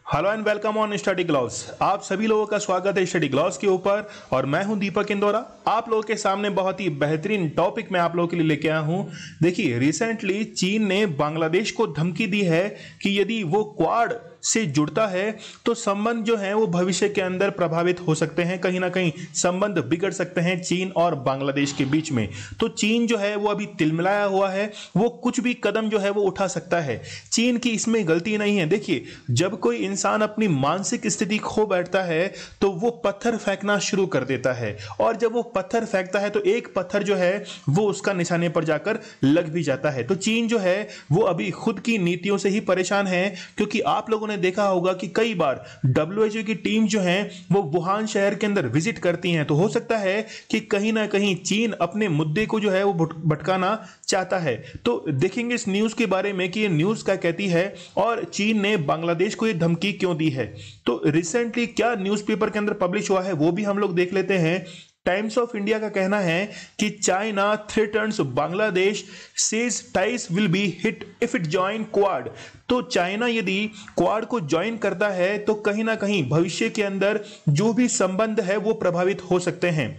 Hello and welcome on study gloss. आप सभी लोगों का स्वागत है स्टडी ग्लॉस के ऊपर और मैं हूं दीपक इंदौरा। आप लोगों के सामने बहुत ही बेहतरीन टॉपिक मैं आप लोगों के लिए लेके आया हूं। देखिए, रिसेंटली चीन ने बांग्लादेश को धमकी दी है कि यदि वो क्वाड से जुड़ता है तो संबंध जो है वो भविष्य के अंदर प्रभावित हो सकते हैं, कहीं ना कहीं संबंध बिगड़ सकते हैं चीन और बांग्लादेश के बीच में। तो चीन जो है वो अभी तिलमिलाया हुआ है, वो कुछ भी कदम जो है वो उठा सकता है। चीन की इसमें गलती नहीं है। देखिए, जब कोई इंसान अपनी मानसिक स्थिति खो बैठता है तो वो पत्थर फेंकना शुरू कर देता है, और जब वो पत्थर फेंकता है तो एक पत्थर जो है वो उसका निशाने पर जाकर लग भी जाता है। तो चीन जो है वो अभी खुद की नीतियों से ही परेशान है, क्योंकि आप लोगों ने देखा होगा कि कई बार WHO की टीम जो है वो वुहान शहर के अंदर विजिट करती हैं। तो हो सकता है कि कहीं ना कहीं चीन अपने मुद्दे को जो है वो भटकाना चाहता है। तो देखेंगे इस न्यूज के बारे में कि ये न्यूज क्या कहती है और चीन ने बांग्लादेश को ये धमकी क्यों दी है। तो रिसेंटली क्या न्यूज़पेपर के अंदर पब्लिश हुआ है वो भी हम लोग देख लेते हैं। टाइम्स ऑफ इंडिया का कहना है कि China threatens Bangladesh, says ties will be hit if it join Quad. तो चाइना यदि क्वाड को ज्वाइन करता है तो कहीं ना कहीं भविष्य के अंदर जो भी संबंध है वो प्रभावित हो सकते हैं।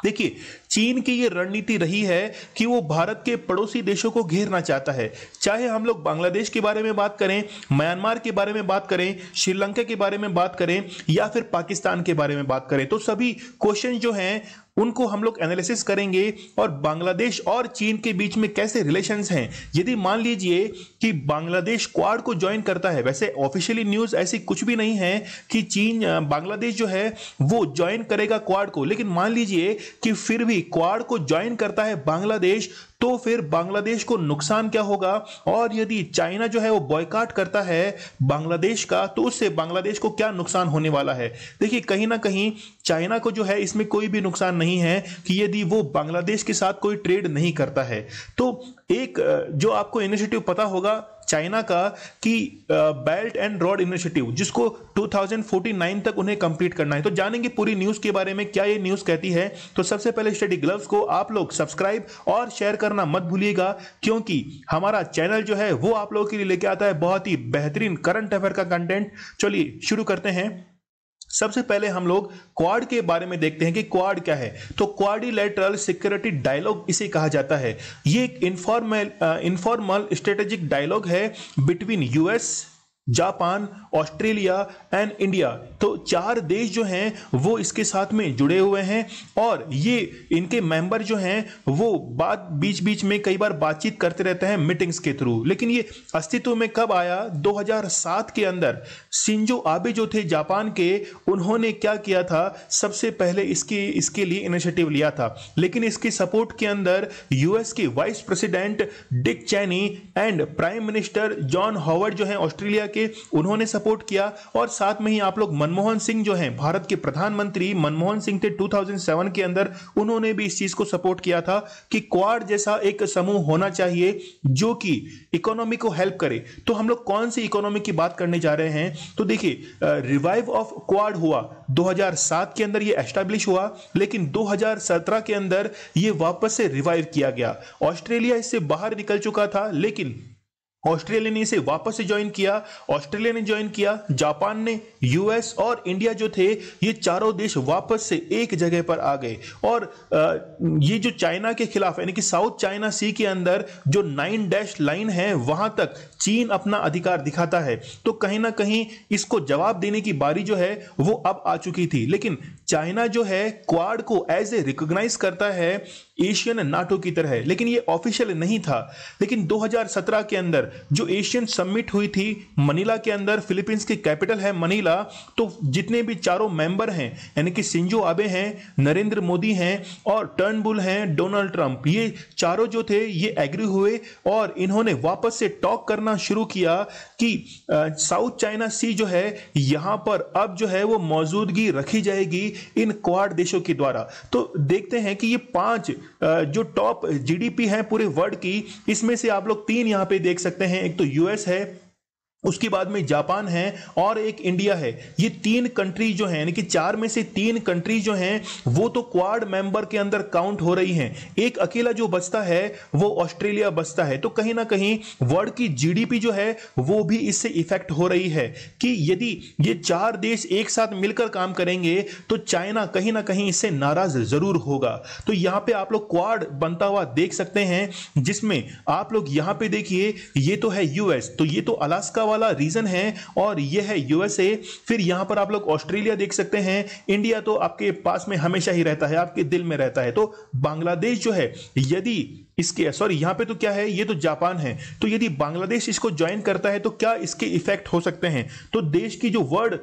देखिए, चीन की ये रणनीति रही है कि वो भारत के पड़ोसी देशों को घेरना चाहता है। चाहे हम लोग बांग्लादेश के बारे में बात करें, म्यांमार के बारे में बात करें, श्रीलंका के बारे में बात करें या फिर पाकिस्तान के बारे में बात करें, तो सभी क्वेश्चन जो हैं उनको हम लोग एनालिसिस करेंगे और बांग्लादेश और चीन के बीच में कैसे रिलेशंस हैं। यदि मान लीजिए कि बांग्लादेश क्वाड को ज्वाइन करता है, वैसे ऑफिशियली न्यूज ऐसी कुछ भी नहीं है कि चीन बांग्लादेश जो है वो ज्वाइन करेगा क्वाड को, लेकिन मान लीजिए कि फिर भी क्वाड को ज्वाइन करता है बांग्लादेश, तो फिर बांग्लादेश को नुकसान क्या होगा। और यदि चाइना जो है वो बॉयकॉट करता है बांग्लादेश का, तो उससे बांग्लादेश को क्या नुकसान होने वाला है। देखिए, कहीं ना कहीं चाइना को जो है इसमें कोई भी नुकसान नहीं है कि यदि वो बांग्लादेश के साथ कोई ट्रेड नहीं करता है। तो एक जो आपको इनिशिएटिव पता होगा चाइना का कि बेल्ट एंड रोड इनिशिएटिव, जिसको 2049 तक उन्हें कंप्लीट करना है। तो जानेंगे पूरी न्यूज के बारे में क्या ये न्यूज कहती है। तो सबसे पहले स्टडी ग्लव्स को आप लोग सब्सक्राइब और शेयर करना मत भूलिएगा, क्योंकि हमारा चैनल जो है वो आप लोगों के लिए लेके आता है बहुत ही बेहतरीन करंट अफेयर का कंटेंट। चलिए शुरू करते हैं। सबसे पहले हम लोग क्वाड के बारे में देखते हैं कि क्वाड क्या है। तो क्वाड्रिलेटरल सिक्योरिटी डायलॉग इसे कहा जाता है। ये एक इनफॉर्मल स्ट्रेटेजिक डायलॉग है between US, Japan, Australia and India. तो चार देश जो हैं वो इसके साथ में जुड़े हुए हैं, और ये इनके मेंबर जो हैं वो बीच बीच में कई बार बातचीत करते रहते हैं मीटिंग्स के थ्रू। लेकिन ये अस्तित्व में कब आया? 2007 के अंदर शिंजो आबे जो थे जापान के, उन्होंने क्या किया था, सबसे पहले इसके लिए इनिशिएटिव लिया था। लेकिन इसके सपोर्ट के अंदर यूएस के vice president Dick Cheney and prime minister John Howard जो है ऑस्ट्रेलिया, उन्होंने सपोर्ट किया। और साथ में ही आप लोग मनमोहन सिंह जो हैं, भारत के प्रधानमंत्री मनमोहन सिंह थे 2007 के अंदर, उन्होंने भी इस चीज को सपोर्ट किया था कि क्वाड जैसा एक समूह होना चाहिए जो कि इकोनॉमी को हेल्प करे। तो हम लोग कौन सी इकोनॉमी की बात करने जा रहे हैं? तो देखिए, रिवाइव ऑफ क्वाड हुआ 2007 के अंदर, ये एस्टैब्लिश हुआ, लेकिन 2017 के अंदर ये वापस से रिवाइव किया गया। ऑस्ट्रेलिया इससे बाहर निकल चुका था, लेकिन ऑस्ट्रेलिया ने इसे वापस से ज्वाइन किया। ऑस्ट्रेलिया ने ज्वाइन किया, जापान ने, यूएस और इंडिया जो थे, ये चारों देश वापस से एक जगह पर आ गए। और ये जो चाइना के खिलाफ, यानी कि साउथ चाइना सी के अंदर जो 9 डैश लाइन है, वहां तक चीन अपना अधिकार दिखाता है। तो कहीं ना कहीं इसको जवाब देने की बारी जो है वो अब आ चुकी थी। लेकिन चाइना जो है क्वाड को एज ए रिकॉग्नाइज करता है एशियन नाटो की तरह, लेकिन ये ऑफिशियल नहीं था। लेकिन 2017 के अंदर जो एशियन समिट हुई थी मनीला के अंदर, फिलीपींस की कैपिटल है मनीला, तो जितने भी चारों मेंबर हैं, यानी कि शिंजो आबे हैं, नरेंद्र मोदी हैं और टर्नबुल हैं डोनाल्ड ट्रंप, ये चारों जो थे ये एग्री हुए और इन्होंने वापस से टॉक करना शुरू किया कि साउथ चाइना सी जो है यहां पर अब जो है वो मौजूदगी रखी जाएगी इन क्वाड देशों के द्वारा। तो देखते हैं कि ये 5 जो टॉप जीडीपी है पूरे वर्ल्ड की, इसमें से आप लोग 3 यहां पे देख सकते हैं। एक तो यूएस है, उसके बाद में जापान है और एक इंडिया है। ये 3 कंट्री जो है, यानी कि 4 में से 3 कंट्री जो हैं वो तो क्वाड मेंबर के अंदर काउंट हो रही हैं। एक अकेला जो बचता है वो ऑस्ट्रेलिया बचता है। तो कहीं ना कहीं वर्ल्ड की जीडीपी जो है वो भी इससे इफेक्ट हो रही है कि यदि ये 4 देश एक साथ मिलकर काम करेंगे तो चाइना कहीं ना कहीं इससे नाराज जरूर होगा। तो यहां पे आप लोग क्वाड बनता हुआ देख सकते हैं, जिसमें आप लोग यहां पे देखिए, ये तो है यूएस, तो ये तो अलास्का वाला रीजन है और ये है यूएसए। फिर यहां पर आप लोग ऑस्ट्रेलिया देख सकते हैं। इंडिया तो आपके पास में हमेशा ही रहता है, आपके दिल में रहता है। तो बांग्लादेश जो है, यदि इसके यहां पे तो क्या है, ये तो जापान है, तो यदि बांग्लादेश इसको ज्वाइन करता है तो क्या इसके इफेक्ट हो सकते हैं। तो देश की जो वर्ल्ड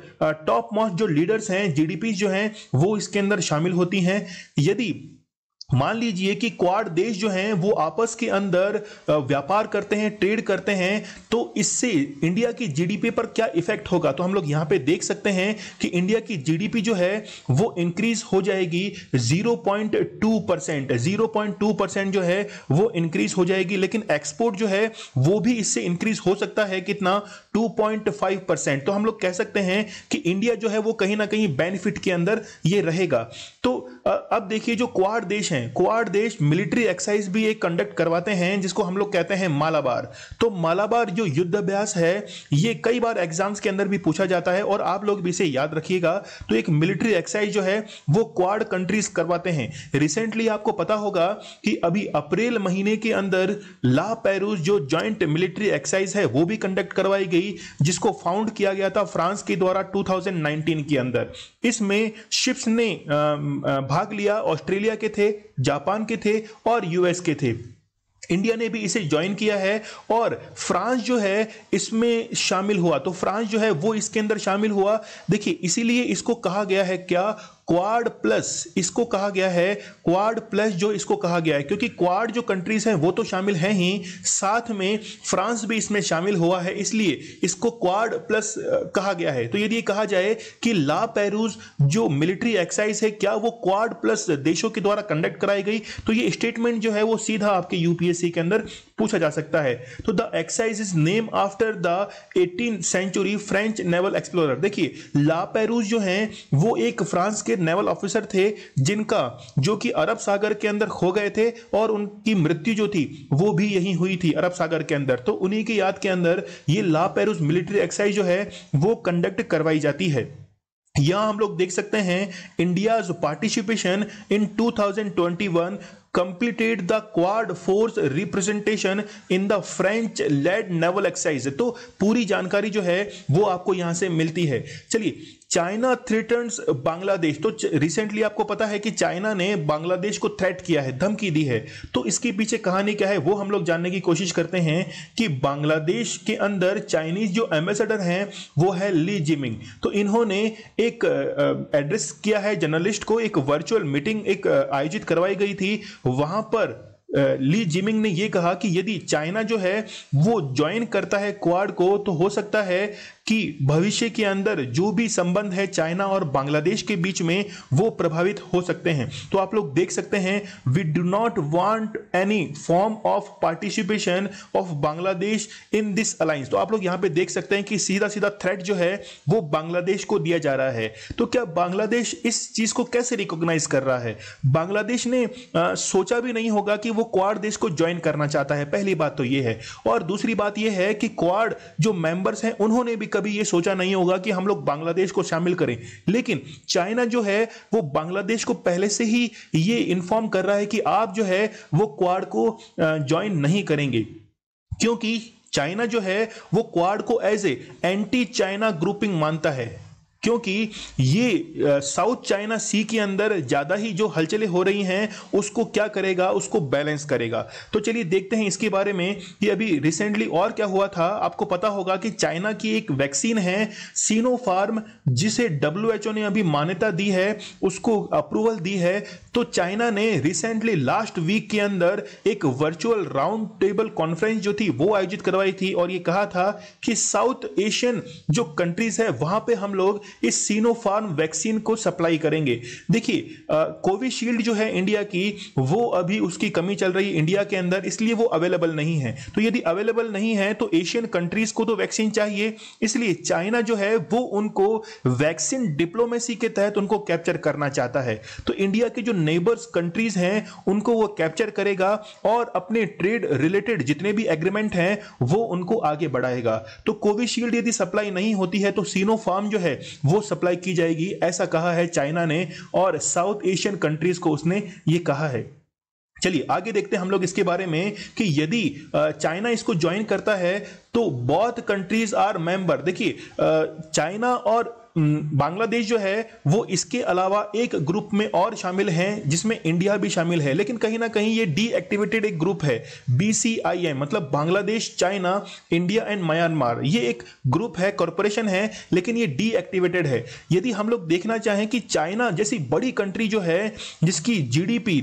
टॉप मोस्ट जो लीडर्स हैं, जीडीपी जो हैं, वो इसके अंदर शामिल होती हैं। यदि मान लीजिए कि क्वाड देश जो हैं वो आपस के अंदर व्यापार करते हैं, ट्रेड करते हैं, तो इससे इंडिया की जीडीपी पर क्या इफेक्ट होगा। तो हम लोग यहां पे देख सकते हैं कि इंडिया की जीडीपी जो है वो इंक्रीज हो जाएगी 0.2%। 0.2% जो है वो इंक्रीज हो जाएगी, लेकिन एक्सपोर्ट जो है वो भी इससे इंक्रीज हो सकता है, कितना, 2.5%। तो हम लोग कह सकते हैं कि इंडिया जो है वो कहीं ना कहीं बेनिफिट के अंदर ये रहेगा। तो अब देखिए, जो क्वाड देश हैं, क्वाड देश मिलिट्री एक्सरसाइज भी एक कंडक्ट करवाते हैं, जिसको हम लोग कहते हैं मालाबार। तो मालाबार जो युद्ध अभ्यास है, ये कई बार एग्जाम्स के अंदर भी पूछा जाता है और आप लोग भी इसे याद रखिएगा। तो एक मिलिट्री एक्सरसाइज जो है वो क्वाड कंट्रीज करवाते हैं। रिसेंटली आपको पता होगा कि अभी अप्रैल महीने के अंदर ला पेरूस जो जॉइंट मिलिट्री एक्सरसाइज है वो भी कंडक्ट करवाई गई, जिसको फाउंड किया गया था फ्रांस के द्वारा 2019 के अंदर। इसमें शिप्स ने भाग लिया, ऑस्ट्रेलिया के थे, जापान के थे और यूएस के थे। इंडिया ने भी इसे ज्वाइन किया है और फ्रांस जो है इसमें शामिल हुआ। तो फ्रांस जो है वो इसके अंदर शामिल हुआ। देखिए, इसीलिए इसको कहा गया है क्या, क्वाड प्लस। इसको कहा गया है क्वाड प्लस, जो इसको कहा गया है क्योंकि क्वाड जो कंट्रीज हैं वो तो शामिल हैं ही, साथ में फ्रांस भी इसमें शामिल हुआ है, इसलिए इसको क्वाड प्लस कहा गया है। तो यदि ये कहा जाए कि ला पेरूस जो मिलिट्री एक्सरसाइज है, क्या वो क्वाड प्लस देशों के द्वारा कंडक्ट कराई गई, तो ये स्टेटमेंट जो है वो सीधा आपके यूपीएससी के अंदर पूछा जा सकता है। तो the exercise is name after the 18th century French naval explorer. देखिए, ला पेरूस जो हैं वो एक फ्रांस के नेवल ऑफिसर थे, जिनका जो कि अरब सागर के अंदर खो गए थे और उनकी मृत्यु जो थी वो भी यहीं हुई थी, अरब सागर के अंदर। तो उन्हीं की याद के अंदर ये ला पेरूस मिलिट्री एक्सरसाइज जो है वो कंडक्ट करवाई जाती है। यहां हम लोग देख सकते हैं India's participation in 2021 completed the quad force representation in the French led naval exercise। तो पूरी जानकारी जो है वो आपको यहां से मिलती है। चलिए, चाइना थ्रेटन्स बांग्लादेश। तो रिसेंटली आपको पता है कि चाइना ने बांग्लादेश को थ्रेट किया है, धमकी दी है। तो इसके पीछे कहानी क्या है वो हम लोग जानने की कोशिश करते हैं कि बांग्लादेश के अंदर चाइनीज जो एम्बेसडर हैं वो है ली जिमिंग। तो इन्होंने एक एड्रेस किया है जर्नलिस्ट को, एक वर्चुअल मीटिंग एक आयोजित करवाई गई थी। वहां पर ली जिमिंग ने यह कहा कि यदि चाइना जो है वो ज्वाइन करता है क्वाड को, तो हो सकता है कि भविष्य के अंदर जो भी संबंध है चाइना और बांग्लादेश के बीच में वो प्रभावित हो सकते हैं। तो आप लोग देख सकते हैं, we do not want any form of participation of Bangladesh in this alliance. तो आप लोग यहां पे देख सकते हैं कि सीधा सीधा थ्रेट जो है वो बांग्लादेश को दिया जा रहा है। तो क्या बांग्लादेश इस चीज को कैसे रिकॉग्नाइज कर रहा है? बांग्लादेश ने सोचा भी नहीं होगा कि वो क्वाड देश को ज्वाइन करना चाहता है, पहली बात तो ये है। और दूसरी बात ये है कि क्वाड जो मेंबर्स हैं उन्होंने भी कभी ये सोचा नहीं होगा कि हम लोग बांग्लादेश को शामिल करें। लेकिन चाइना जो है वो बांग्लादेश को पहले से ही ये इन्फॉर्म कर रहा है कि आप जो है वो क्वाड को ज्वाइन नहीं करेंगे, क्योंकि चाइना जो है वो क्वाड को as a anti China grouping मानता है, क्योंकि ये साउथ चाइना सी के अंदर ज्यादा ही जो हलचलें हो रही हैं उसको क्या करेगा, उसको बैलेंस करेगा। तो चलिए देखते हैं इसके बारे में कि अभी रिसेंटली और क्या हुआ था। आपको पता होगा कि चाइना की एक वैक्सीन है सिनोफार्म, जिसे WHO ने अभी मान्यता दी है, उसको अप्रूवल दी है तो चाइना ने रिसेंटली लास्ट वीक के अंदर एक वर्चुअल राउंड टेबल कॉन्फ्रेंस जो थी वो आयोजित करवाई थी और ये कहा था कि साउथ एशियन जो कंट्रीज है वहां पे हम लोग इस सिनोफार्म वैक्सीन को सप्लाई करेंगे। देखिए कोविशील्ड जो है इंडिया की, वो अभी उसकी कमी चल रही है इंडिया के अंदर, इसलिए वो अवेलेबल नहीं है। तो यदि अवेलेबल नहीं है तो एशियन कंट्रीज को तो वैक्सीन चाहिए, इसलिए चाइना जो है वो उनको वैक्सीन डिप्लोमेसी के तहत उनको कैप्चर करना चाहता है। तो इंडिया के जो नेबर्स कंट्रीज हैं उनको वो कैप्चर करेगा और अपने ट्रेड रिलेटेड जितने भी एग्रीमेंट हैं वो उनको आगे बढ़ाएगा। तो कोविशील्ड यदि सप्लाई नहीं होती है तो सिनोफार्म जो है वो सप्लाई की जाएगी, ऐसा कहा है चाइना ने और साउथ एशियन कंट्रीज को उसने ये कहा है। चलिए आगे देखते हैं हम लोग इसके बारे में कि यदि चाइना इसको ज्वाइन करता है तो बोथ कंट्रीज आर मेंबर। देखिए चाइना और बांग्लादेश जो है वो इसके अलावा एक ग्रुप में और शामिल हैं जिसमें इंडिया भी शामिल है, लेकिन कहीं ना कहीं ये डीएक्टिवेटेड एक ग्रुप है। BCIM मतलब Bangladesh, China, India and Myanmar, ये एक ग्रुप है, कॉरपोरेशन है, लेकिन ये डीएक्टिवेटेड है। यदि हम लोग देखना चाहें कि चाइना जैसी बड़ी कंट्री जो है जिसकी जीडीपी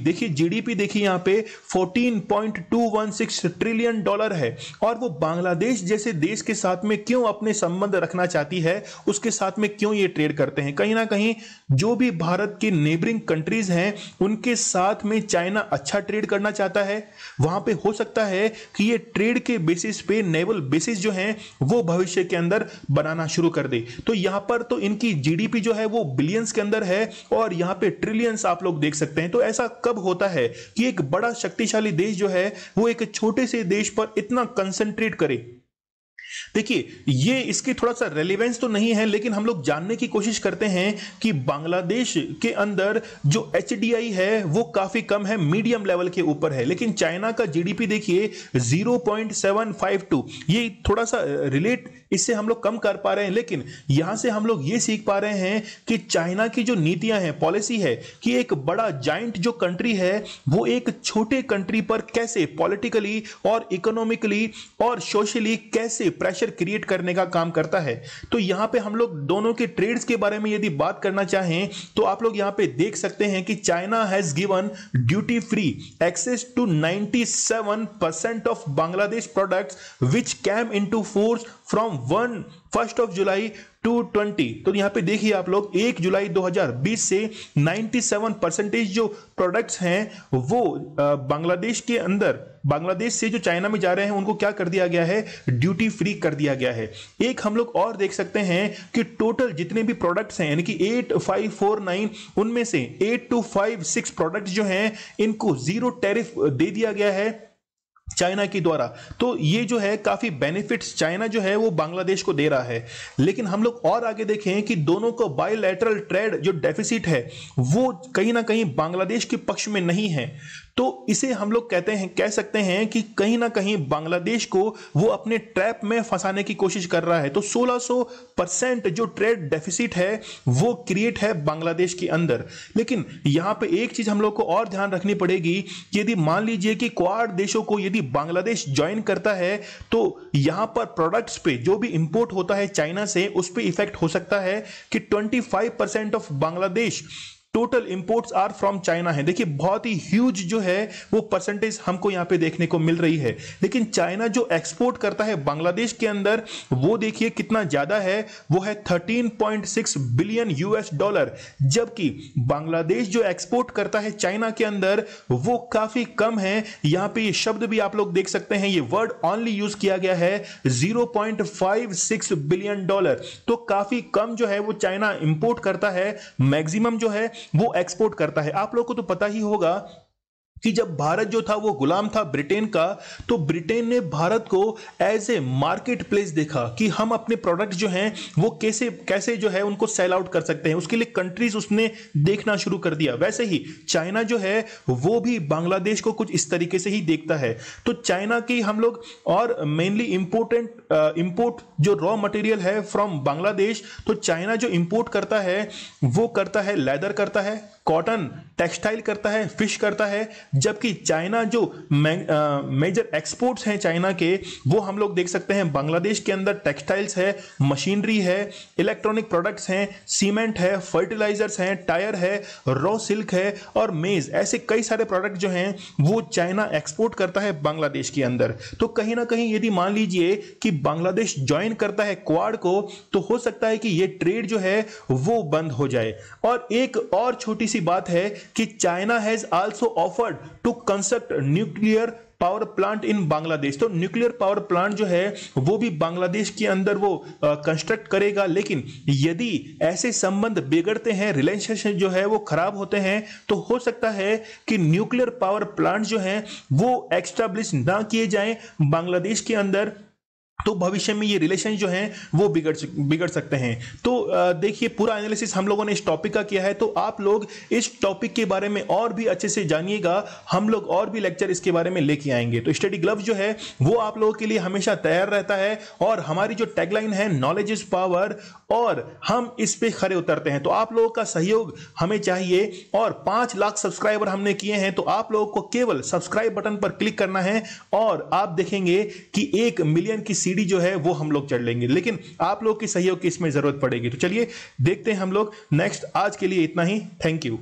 देखिए यहाँ पे $14.216 ट्रिलियन है और वो बांग्लादेश जैसे देश के साथ में क्यों अपने संबंध रखना चाहती है, उसके साथ में क्यों ये ट्रेड करते हैं। कहीं ना कहीं जो भी भारत के नेबरिंग कंट्रीज हैं उनके साथ में चाइना अच्छा ट्रेड करना चाहता है। वहां पे हो सकता है कि ये ट्रेड के बेसिस पे नेवल बेसिस जो हैं वो भविष्य के अंदर बनाना शुरू कर दे। तो यहां पर तो इनकी जीडीपी जो है वो बिलियंस के अंदर है और यहां पे ट्रिलियंस आप लोग देख सकते हैं। तो ऐसा कब होता है कि एक बड़ा शक्तिशाली देश जो है वो एक छोटे से देश पर इतना कंसंट्रेट करे। देखिए ये इसकी थोड़ा सा रेलेवेंस तो नहीं है, लेकिन हम लोग जानने की कोशिश करते हैं कि बांग्लादेश के अंदर जो HDI है वो काफी कम है, मीडियम लेवल के ऊपर है, लेकिन चाइना का जीडीपी देखिए 0.752, ये थोड़ा सा रिलेट इससे हम लोग कम कर पा रहे हैं। लेकिन यहां से हम लोग ये सीख पा रहे हैं कि चाइना की जो नीतियां हैं, पॉलिसी है कि एक बड़ा जाइंट जो कंट्री है वो एक छोटे कंट्री पर कैसे पॉलिटिकली और इकोनॉमिकली और सोशली कैसे प्रेशर क्रिएट करने का काम करता है। तो यहां पे हम लोग दोनों के ट्रेड्स के बारे में यदि बात करना चाहें तो आप लोग यहां पे देख सकते हैं कि China has given duty free access to 97% of Bangladesh products which came into force from 1 July 2020। तो यहां पे देखिए आप लोग 1 जुलाई 2020 से 97% जो प्रोडक्ट्स हैं वो बांग्लादेश के अंदर, बांग्लादेश से जो चाइना में जा रहे हैं उनको क्या कर दिया गया है, ड्यूटी फ्री कर दिया गया है। एक हम लोग और देख सकते हैं कि टोटल जितने भी प्रोडक्ट्स हैं यानी कि 8549 उनमें से 8256 प्रोडक्ट्स जो हैं इनको जीरो टैरिफ दे दिया गया है चाइना के द्वारा। तो ये जो है काफी बेनिफिट्स चाइना जो है वो बांग्लादेश को दे रहा है। लेकिन हम लोग और आगे देखें कि दोनों को बायलैटरल ट्रेड जो डेफिसिट है वो कहीं ना कहीं बांग्लादेश के पक्ष में नहीं है। तो इसे हम लोग कह सकते हैं कि कहीं ना कहीं बांग्लादेश को वो अपने ट्रैप में फंसाने की कोशिश कर रहा है। तो 1600% जो ट्रेड डेफिसिट है वो क्रिएट है बांग्लादेश के अंदर। लेकिन यहां पे एक चीज हम लोग को और ध्यान रखनी पड़ेगी कि यदि मान लीजिए कि क्वाड देशों को यदि बांग्लादेश ज्वाइन करता है तो यहां पर प्रोडक्ट्स पे जो भी इंपोर्ट होता है चाइना से उस पे इफेक्ट हो सकता है कि 25% of Bangladesh total imports are from China है। देखिए बहुत ही ह्यूज जो है वो परसेंटेज हमको यहां पे देखने को मिल रही है। लेकिन चाइना जो एक्सपोर्ट करता है बांग्लादेश के अंदर वो देखिए कितना ज्यादा है, वो है $13.6 बिलियन, जबकि बांग्लादेश जो एक्सपोर्ट करता है चाइना के अंदर वो काफी कम है। यहां पे ये शब्द भी आप लोग देख सकते हैं, ये वर्ड ऑनली यूज किया गया है, $0.56 बिलियन। तो काफी कम जो है वो चाइना इंपोर्ट करता है, मैक्सिमम जो है वो एक्सपोर्ट करता है। आप लोगों को तो पता ही होगा कि जब भारत जो था वो गुलाम था ब्रिटेन का, तो ब्रिटेन ने भारत को एज ए मार्केट प्लेस देखा कि हम अपने प्रोडक्ट्स जो हैं वो कैसे जो है उनको सेल आउट कर सकते हैं। उसके लिए कंट्रीज उसने देखना शुरू कर दिया। वैसे ही चाइना जो है वो भी बांग्लादेश को कुछ इस तरीके से ही देखता है। तो चाइना की हम लोग और मेनली इंपोर्टेंट इंपोर्ट जो रॉ मटेरियल है फ्रॉम बांग्लादेश, तो चाइना जो इंपोर्ट करता है वो करता है लेदर करता है, कॉटन, टेक्सटाइल करता है, फिश करता है, जबकि चाइना जो मेजर एक्सपोर्ट्स हैं चाइना के, वो हम लोग देख सकते हैं बांग्लादेश के अंदर टेक्सटाइल्स है, मशीनरी है, इलेक्ट्रॉनिक प्रोडक्ट्स हैं, सीमेंट है, फर्टिलाइजर्स हैं, टायर है, रॉ सिल्क है और मेज, ऐसे कई सारे प्रोडक्ट जो हैं वो चाइना एक्सपोर्ट करता है बांग्लादेश के अंदर। तो कहीं ना कहीं यदि मान लीजिए कि बांग्लादेश ज्वाइन करता है क्वाड को, तो हो सकता है कि ये ट्रेड जो है वो बंद हो जाए। और एक और छोटी सी बात है कि China has also offered to construct nuclear power plant in Bangladesh. तो न्यूक्लियर पावर प्लांट जो है वो भी बांग्लादेश के अंदर वो कंस्ट्रक्ट करेगा, लेकिन यदि ऐसे संबंध बिगड़ते हैं, रिलेशनशिप जो है वो खराब होते हैं, तो हो सकता है कि न्यूक्लियर पावर प्लांट जो है वो एस्टैब्लिश ना किए जाएं बांग्लादेश के अंदर, तो भविष्य में ये रिलेशन जो हैं वो बिगड़ सकते हैं। तो देखिए पूरा एनालिसिस हम लोगों ने इस टॉपिक का किया है, तो आप लोग इस टॉपिक के बारे में और भी अच्छे से जानिएगा, हम लोग और भी लेक्चर इसके बारे में लेके आएंगे। तो स्टडी ग्लव जो है वो आप लोगों के लिए हमेशा तैयार रहता है, और हमारी जो टैगलाइन है नॉलेज इज पावर, और हम इस पे खरे उतरते हैं। तो आप लोगों का सहयोग हमें चाहिए, और 5 लाख सब्सक्राइबर हमने किए हैं, तो आप लोगों को केवल सब्सक्राइब बटन पर क्लिक करना है और आप देखेंगे कि 1 मिलियन की सीढ़ी जो है वो हम लोग चढ़ लेंगे, लेकिन आप लोग की सहयोग की इसमें जरूरत पड़ेगी। तो चलिए देखते हैं हम लोग नेक्स्ट। आज के लिए इतना ही, थैंक यू।